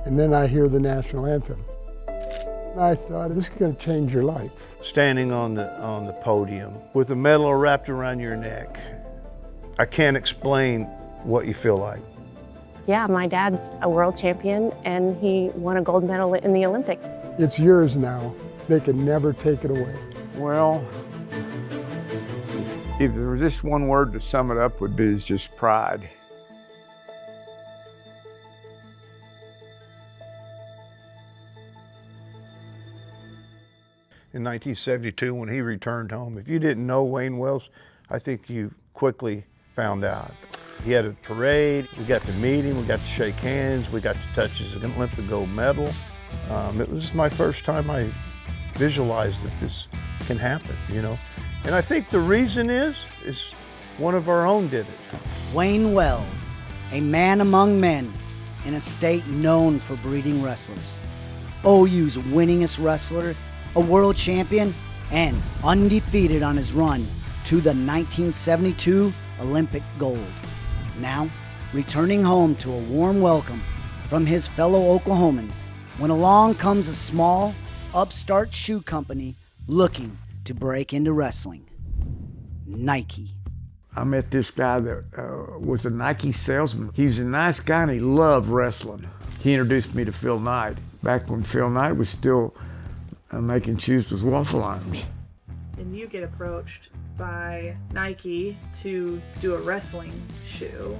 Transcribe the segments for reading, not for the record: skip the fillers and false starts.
And then I hear the national anthem. I thought, this is going to change your life. Standing on the podium with a medal wrapped around your neck, I can't explain what you feel like. Yeah, my dad's a world champion and he won a gold medal in the Olympics. It's yours now. They can never take it away. Well, if there was just one word to sum it up, would be is just pride. In 1972, when he returned home, if you didn't know Wayne Wells, I think you quickly found out. He had a parade, we got to meet him, we got to shake hands, we got to touch his Olympic gold medal. It was my first time I visualized that this can happen, you know. And I think the reason is one of our own did it. Wayne Wells, a man among men in a state known for breeding wrestlers. OU's winningest wrestler, a world champion, and undefeated on his run to the 1972 Olympic gold. Now, returning home to a warm welcome from his fellow Oklahomans, when along comes a small, upstart shoe company looking to break into wrestling. Nike. I met this guy that was a Nike salesman. He was a nice guy and he loved wrestling. He introduced me to Phil Knight, back when Phil Knight was still making shoes with waffle irons. And you get approached by Nike to do a wrestling shoe.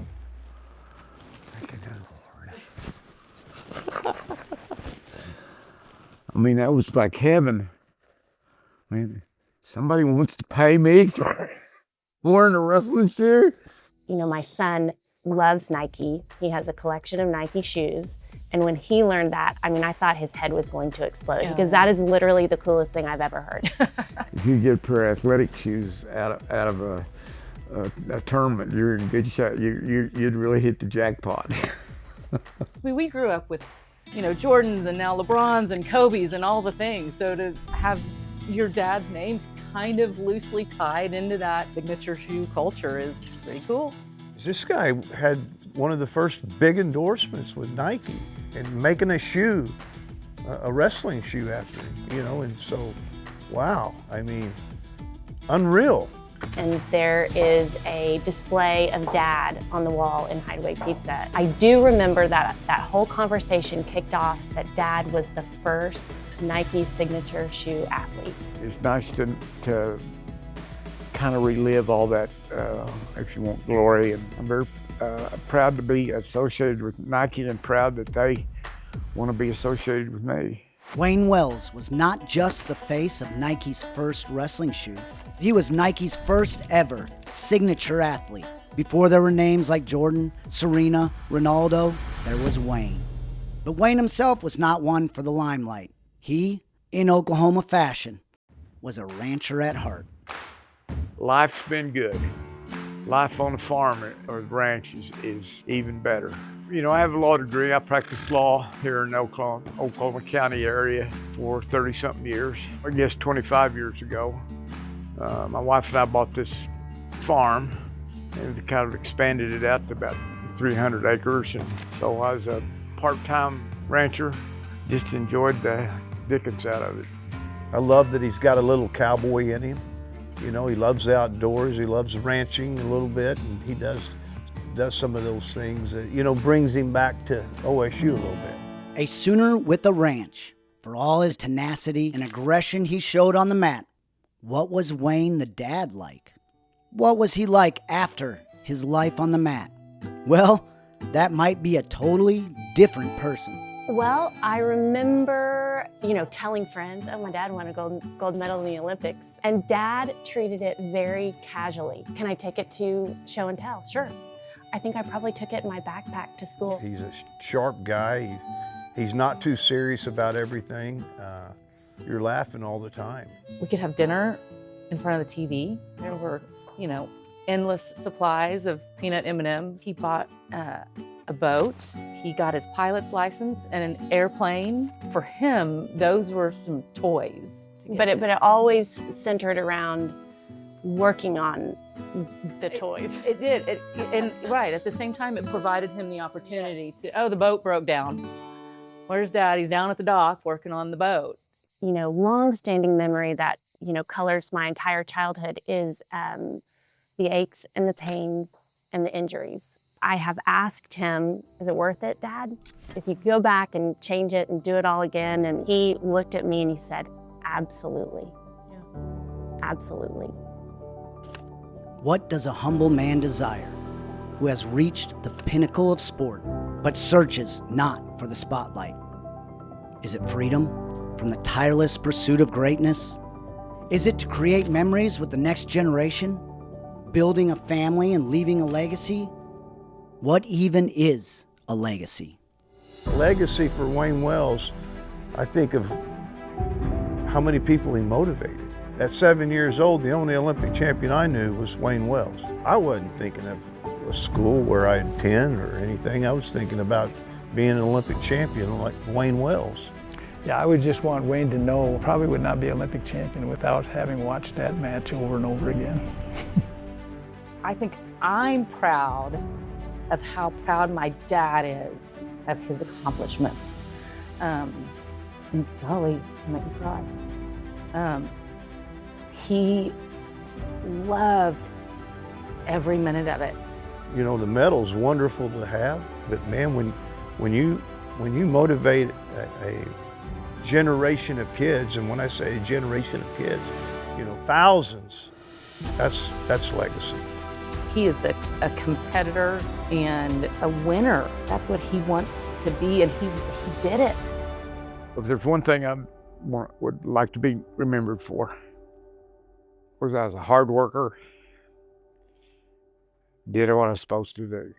I mean, that was like heaven. Man, somebody wants to pay me for wearing a wrestling shoe? You know, my son loves Nike. He has a collection of Nike shoes. And when he learned that, I mean, I thought his head was going to explode because that is literally the coolest thing I've ever heard. If you get a pair of athletic shoes out of a tournament, you're in good shot. You'd really hit the jackpot. I mean, we grew up with, you know, Jordans and now LeBrons and Kobe's and all the things. So to have your dad's name kind of loosely tied into that signature shoe culture is pretty cool. This guy had one of the first big endorsements with Nike and making a shoe, a wrestling shoe after him, you know, and so, wow, I mean, unreal. And there is a display of Dad on the wall in Hideaway Pizza. I do remember that whole conversation kicked off that Dad was the first Nike signature shoe athlete. It's nice to kind of relive all that, if you want, glory. And I'm very proud to be associated with Nike and proud that they want to be associated with me. Wayne Wells was not just the face of Nike's first wrestling shoe. He was Nike's first ever signature athlete. Before there were names like Jordan, Serena, Ronaldo, there was Wayne. But Wayne himself was not one for the limelight. He, in Oklahoma fashion, was a rancher at heart. Life's been good. Life on a farm or ranch is even better. You know, I have a law degree. I practiced law here in Oklahoma County area for 30-something years. I guess 25 years ago. My wife and I bought this farm and kind of expanded it out to about 300 acres. And so I was a part-time rancher, just enjoyed the dickens out of it. I love that he's got a little cowboy in him. You know, he loves the outdoors, he loves ranching a little bit, and he does some of those things that, you know, brings him back to OSU a little bit. A Sooner with a ranch. For all his tenacity and aggression he showed on the mat, what was Wayne the dad like? What was he like after his life on the mat? Well, that might be a totally different person. Well, I remember, you know, telling friends, oh, my dad won a gold medal in the Olympics. And Dad treated it very casually. Can I take it to show and tell? Sure. I think I probably took it in my backpack to school. He's a sharp guy. He's not too serious about everything. You're laughing all the time. We could have dinner in front of the TV. There were, you know, endless supplies of peanut M&Ms. He bought a boat. He got his pilot's license and an airplane. For him, those were some toys. But it always centered around working on the toys. It did. And right, at the same time, it provided him the opportunity to, oh, the boat broke down. Where's Dad? He's down at the dock working on the boat. You know, long-standing memory that, you know, colors my entire childhood is the aches and the pains and the injuries. I have asked him, is it worth it, Dad? If you go back and change it and do it all again? And he looked at me and he said, absolutely. Yeah. Absolutely. What does a humble man desire who has reached the pinnacle of sport but searches not for the spotlight? Is it freedom from the tireless pursuit of greatness? Is it to create memories with the next generation? Building a family and leaving a legacy? What even is a legacy? Legacy for Wayne Wells, I think of how many people he motivated. At 7 years old, the only Olympic champion I knew was Wayne Wells. I wasn't thinking of a school where I'd attend or anything. I was thinking about being an Olympic champion like Wayne Wells. Yeah, I would just want Wayne to know, probably would not be Olympic champion without having watched that match over and over again. I think I'm proud of how proud my dad is of his accomplishments. And golly, it made me cry. He loved every minute of it. You know, the medal's wonderful to have, but man, when you motivate a generation of kids, and when I say a generation of kids, you know, thousands, that's legacy. He is a competitor and a winner. That's what he wants to be, and he did it. If there's one thing I would like to be remembered for, was I was a hard worker, did what I was supposed to do.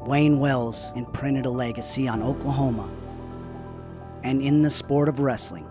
Wayne Wells imprinted a legacy on Oklahoma and in the sport of wrestling